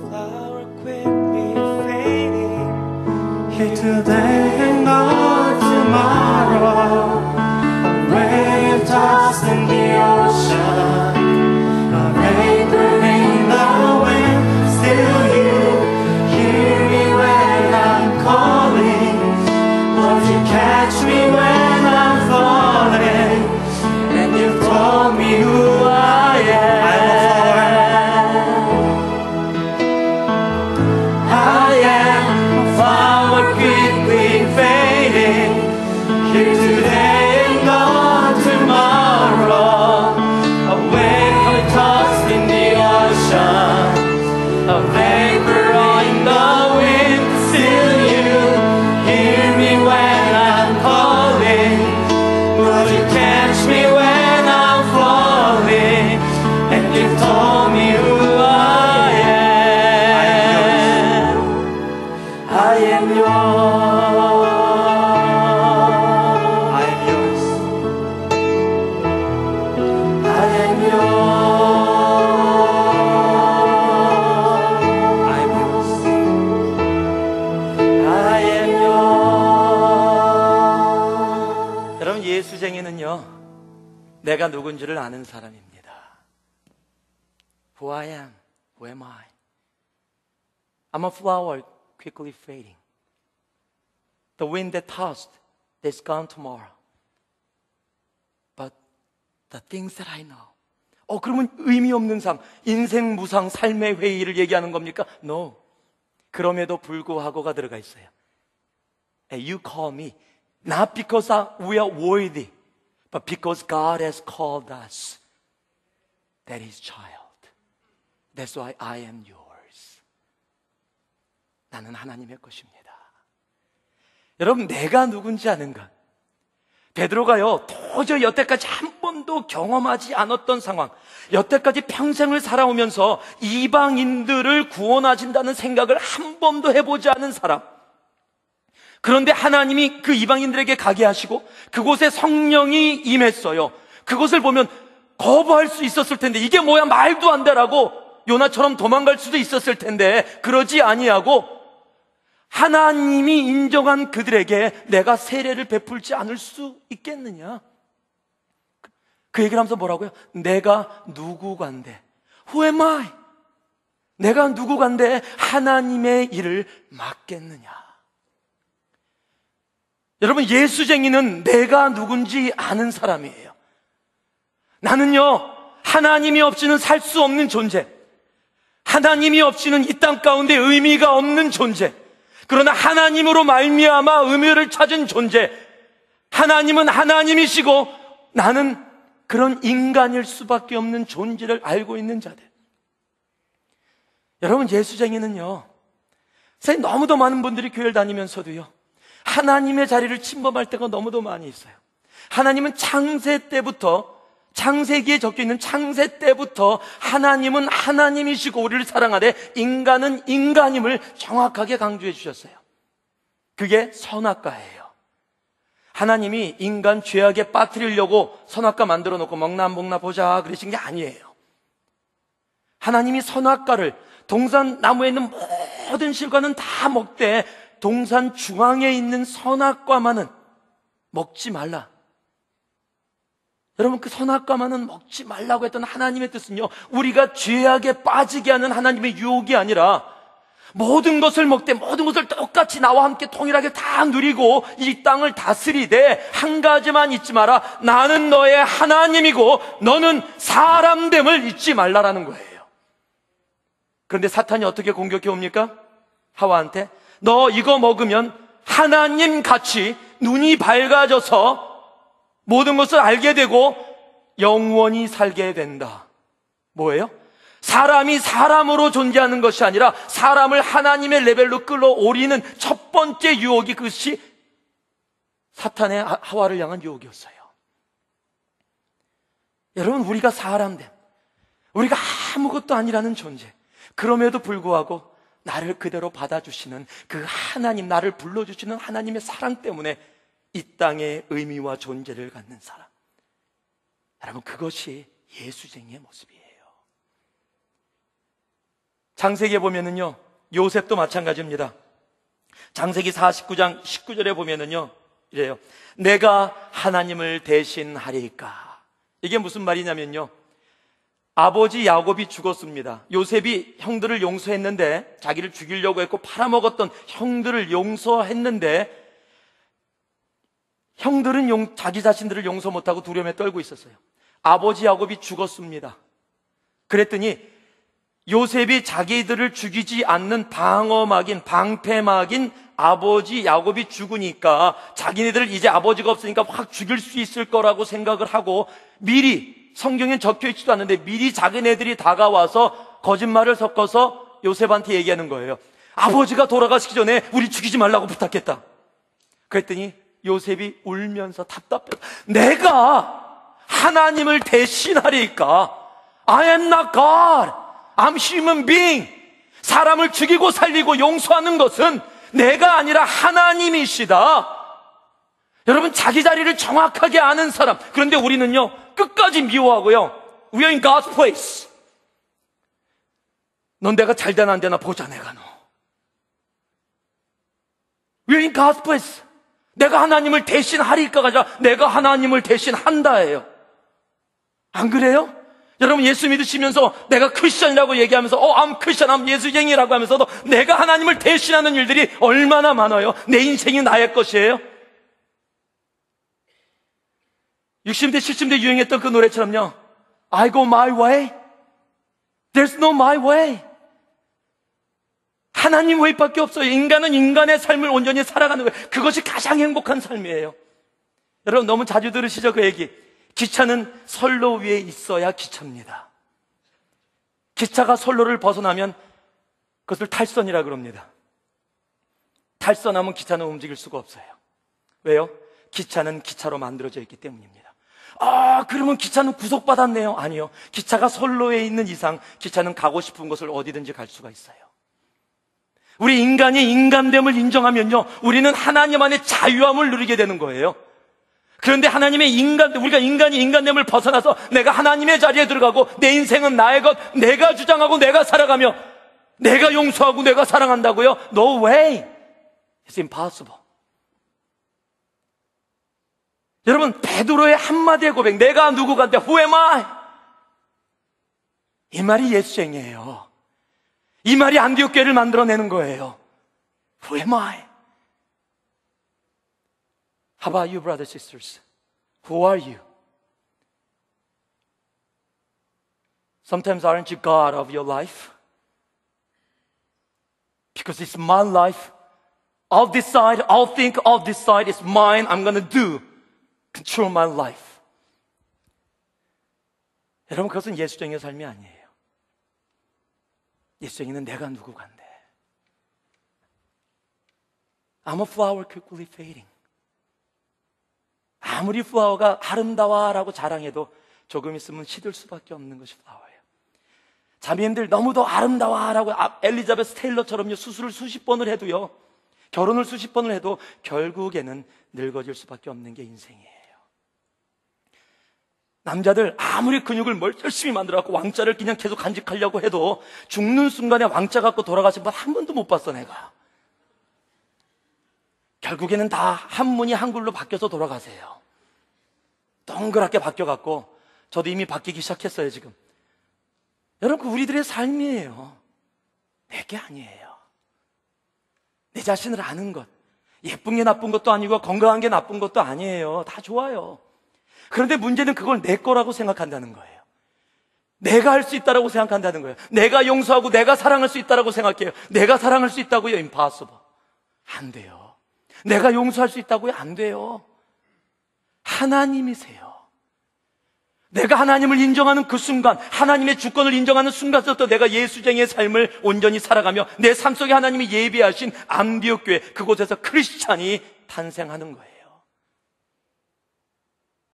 Flower quickly fading, here today and gone tomorrow. A wave tossed in the ocean, a vapor in the wind. Still you hear me when I'm calling. Lord, you catch me when I'm falling, and you told me who I am. I am a flower quickly fading, here today and gone tomorrow. A wave tossed in the ocean, a vapor in the wind. Still you hear me when I'm calling. Will you catch me when I'm falling? And you told me who I am. I am yours. I am yours. I am yours. I am yours. I am yours. 여러분, 예수쟁이는요, 내가 누군지를 아는 사람입니다. Who I am, who am I? I'm a flower quickly fading, the wind that tossed, that's gone tomorrow. But the things that I know. 그러면 의미 없는 삶, 인생 무상 삶의 회의를 얘기하는 겁니까? No. 그럼에도 불구하고가 들어가 있어요. You call me not because we are worthy, but because God has called us. That is child. That's why I am yours. 나는 하나님의 것입니다. 여러분, 내가 누군지 아는 것. 베드로가요, 도저히 여태까지 한 번도 경험하지 않았던 상황, 여태까지 평생을 살아오면서 이방인들을 구원하신다는 생각을 한 번도 해보지 않은 사람. 그런데 하나님이 그 이방인들에게 가게 하시고 그곳에 성령이 임했어요. 그것을 보면 거부할 수 있었을 텐데, 이게 뭐야, 말도 안 되라고 요나처럼 도망갈 수도 있었을 텐데 그러지 아니하고 하나님이 인정한 그들에게 내가 세례를 베풀지 않을 수 있겠느냐? 그 얘기를 하면서 뭐라고요? 내가 누구간데, Who am I? 내가 누구간데 하나님의 일을 맡겠느냐? 여러분, 예수쟁이는 내가 누군지 아는 사람이에요. 나는요, 하나님이 없이는 살 수 없는 존재, 하나님이 없이는 이 땅 가운데 의미가 없는 존재, 그러나 하나님으로 말미암아 의미를 찾은 존재. 하나님은 하나님이시고 나는 그런 인간일 수밖에 없는 존재를 알고 있는 자들. 여러분, 예수쟁이는요, 사실 너무도 많은 분들이 교회를 다니면서도요, 하나님의 자리를 침범할 때가 너무도 많이 있어요. 하나님은 창세 때부터, 창세기에 적혀있는 창세 때부터 하나님은 하나님이시고 우리를 사랑하되 인간은 인간임을 정확하게 강조해 주셨어요. 그게 선악과예요. 하나님이 인간 죄악에 빠뜨리려고 선악과 만들어 놓고 먹나 안 먹나 보자 그러신 게 아니에요. 하나님이 선악과를, 동산 나무에 있는 모든 실과는 다 먹되 동산 중앙에 있는 선악과만은 먹지 말라. 여러분, 그 선악과만은 먹지 말라고 했던 하나님의 뜻은요, 우리가 죄악에 빠지게 하는 하나님의 유혹이 아니라 모든 것을 먹되 모든 것을 똑같이 나와 함께 통일하게 다 누리고 이 땅을 다스리되 한 가지만 잊지 마라. 나는 너의 하나님이고 너는 사람됨을 잊지 말라라는 거예요. 그런데 사탄이 어떻게 공격해 옵니까? 하와한테 너 이거 먹으면 하나님 같이 눈이 밝아져서 모든 것을 알게 되고 영원히 살게 된다. 뭐예요? 사람이 사람으로 존재하는 것이 아니라 사람을 하나님의 레벨로 끌어올리는 첫 번째 유혹이, 그것이 사탄의 하와를 향한 유혹이었어요. 여러분, 우리가 사람됨, 우리가 아무것도 아니라는 존재, 그럼에도 불구하고 나를 그대로 받아주시는 그 하나님, 나를 불러주시는 하나님의 사랑 때문에 이 땅의 의미와 존재를 갖는 사람. 여러분, 그것이 예수쟁이의 모습이에요. 창세기에 보면은요, 요셉도 마찬가지입니다. 창세기 49장 19절에 보면은요, 이래요. 내가 하나님을 대신하리까. 이게 무슨 말이냐면요, 아버지 야곱이 죽었습니다. 요셉이 형들을 용서했는데, 자기를 죽이려고 했고 팔아먹었던 형들을 용서했는데, 형들은 자기 자신들을 용서 못하고 두려움에 떨고 있었어요. 아버지 야곱이 죽었습니다. 그랬더니 요셉이 자기들을 죽이지 않는 방패막인 아버지 야곱이 죽으니까 자기네들 이제 아버지가 없으니까 확 죽일 수 있을 거라고 생각을 하고 미리, 성경엔 적혀 있지도 않는데 미리 자기네들이 다가와서 거짓말을 섞어서 요셉한테 얘기하는 거예요. 아버지가 돌아가시기 전에 우리 죽이지 말라고 부탁했다. 그랬더니 요셉이 울면서 답답해서 내가 하나님을 대신하리까? I am not God. I'm human being. 사람을 죽이고 살리고 용서하는 것은 내가 아니라 하나님이시다. 여러분, 자기 자리를 정확하게 아는 사람. 그런데 우리는요, 끝까지 미워하고요. We are in God's place. 넌 내가 잘 되나 안 되나 보자, 내가 너. We are in God's place. 내가 하나님을 대신하리까가 아니라 내가 하나님을 대신한다예요. 안 그래요? 여러분, 예수 믿으시면서 내가 크리스천이라고 얘기하면서 I'm 크리스천, I'm 예수쟁이라고 하면서도 내가 하나님을 대신하는 일들이 얼마나 많아요. 내 인생이 나의 것이에요. 60대 70대 유행했던 그 노래처럼요, I go my way, there's no my way. 하나님 웨이밖에 없어요. 인간은 인간의 삶을 온전히 살아가는 거예요. 그것이 가장 행복한 삶이에요. 여러분, 너무 자주 들으시죠, 그 얘기. 기차는 선로 위에 있어야 기차입니다. 기차가 선로를 벗어나면 그것을 탈선이라 그럽니다. 탈선하면 기차는 움직일 수가 없어요. 왜요? 기차는 기차로 만들어져 있기 때문입니다. 그러면 기차는 구속받았네요. 아니요. 기차가 선로에 있는 이상 기차는 가고 싶은 곳을 어디든지 갈 수가 있어요. 우리 인간이 인간됨을 인정하면요, 우리는 하나님 안에 자유함을 누리게 되는 거예요. 그런데 우리가 인간이 인간됨을 벗어나서 내가 하나님의 자리에 들어가고 내 인생은 나의 것, 내가 주장하고 내가 살아가며 내가 용서하고 내가 사랑한다고요? No way. It's impossible. 여러분, 베드로의 한마디의 고백, 내가 누구간데 Who am I? 이 말이 예수쟁이에요. 이 말이 안디옥 교회를 만들어내는 거예요. Who am I? How about you, brothers and sisters? Who are you? Sometimes aren't you God of your life? Because it's my life. I'll decide, I'll think, I'll decide, it's mine, I'm going to do. Control my life. 여러분, 그것은 예수쟁이의 삶이 아니에요. 예수쟁이는 내가 누구 간데. I'm a flower quickly fading. 아무리 플라워가 아름다워라고 자랑해도 조금 있으면 시들 수밖에 없는 것이 플라워예요. 자매님들, 너무도 아름다워라고 엘리자베스 테일러처럼요, 수술을 수십 번을 해도요, 결혼을 수십 번을 해도 결국에는 늙어질 수밖에 없는 게 인생이에요. 남자들 아무리 근육을 열심히 만들어갖고 왕자를 그냥 계속 간직하려고 해도 죽는 순간에 왕자 갖고 돌아가신 분 한 번도 못 봤어, 내가. 결국에는 다 한문이 한글로 바뀌어서 돌아가세요. 동그랗게 바뀌어갖고 저도 이미 바뀌기 시작했어요, 지금. 여러분, 그 우리들의 삶이에요. 내게 아니에요. 내 자신을 아는 것. 예쁜 게 나쁜 것도 아니고 건강한 게 나쁜 것도 아니에요. 다 좋아요. 그런데 문제는 그걸 내 거라고 생각한다는 거예요. 내가 할 수 있다라고 생각한다는 거예요. 내가 용서하고 내가 사랑할 수 있다라고 생각해요. 내가 사랑할 수 있다고요? impossible. 안 돼요. 내가 용서할 수 있다고요? 안 돼요. 하나님이세요. 내가 하나님을 인정하는 그 순간, 하나님의 주권을 인정하는 순간부터 내가 예수쟁이의 삶을 온전히 살아가며 내 삶 속에 하나님이 예비하신 안디옥 교회, 그곳에서 크리스찬이 탄생하는 거예요.